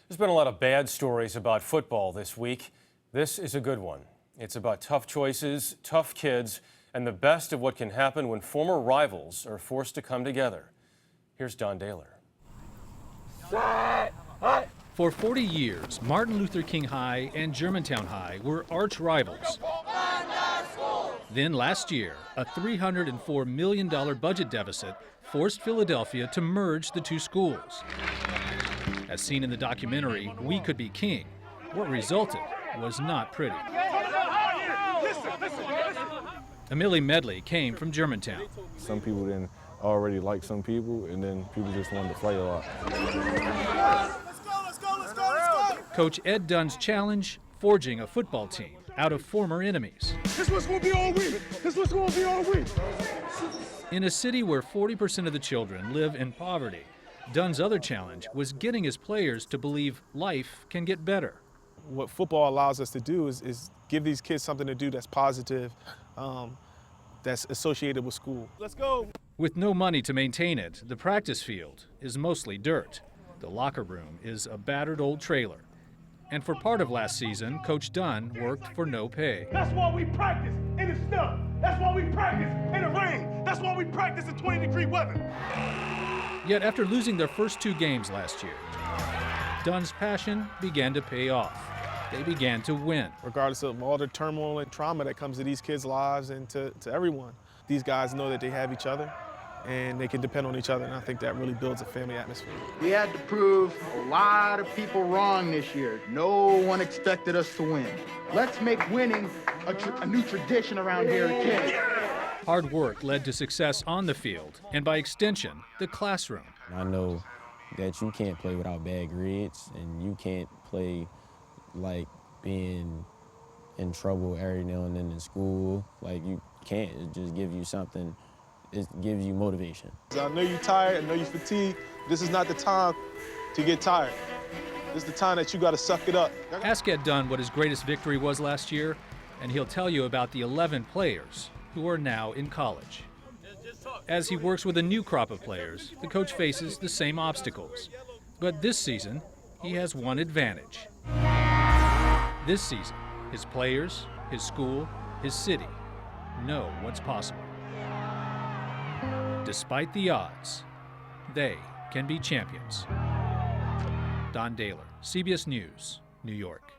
There's been a lot of bad stories about football this week. This is a good one. It's about tough choices, tough kids, and the best of what can happen when former rivals are forced to come together. Here's Don Dahler. For 40 years, Martin Luther King High and Germantown High were arch rivals. Then last year, a $304 million budget deficit forced Philadelphia to merge the two schools. As seen in the documentary, We Could Be King, what resulted was not pretty. Emily Medley came from Germantown. Some people didn't already like some people, and then people just wanted to fight a lot. Let's go. Coach Ed Dunn's challenge, forging a football team out of former enemies. This was going to be all week. In a city where 40% of the children live in poverty, Dunn's other challenge was getting his players to believe life can get better. What football allows us to do is give these kids something to do that's positive, that's associated with school. Let's go. With no money to maintain it, the practice field is mostly dirt. The locker room is a battered old trailer. And for part of last season, Coach Dunn worked for no pay. That's why we practice in the snow. That's why we practice in the rain. That's why we practice in 20-degree weather. Yet after losing their first two games last year, Dunn's passion began to pay off. They began to win. Regardless of all the turmoil and trauma that comes to these kids' lives and to everyone, these guys know that they have each other and they can depend on each other, and I think that really builds a family atmosphere. We had to prove a lot of people wrong this year. No one expected us to win. Let's make winning a new tradition around here again. Hard work led to success on the field, and by extension, the classroom. I know that you can't play without bad grades, and you can't play like being in trouble every now and then in school. Like, you can't. It just gives you something. It gives you motivation. I know you're tired, I know you're fatigued. This is not the time to get tired. This is the time that you got to suck it up. Ask Ed Dunn what his greatest victory was last year, and he'll tell you about the 11 players who are now in college. As he works with a new crop of players, the coach faces the same obstacles. But this season, he has one advantage. This season, his players, his school, his city know what's possible. Despite the odds, they can be champions. Don Dahler, CBS News, New York.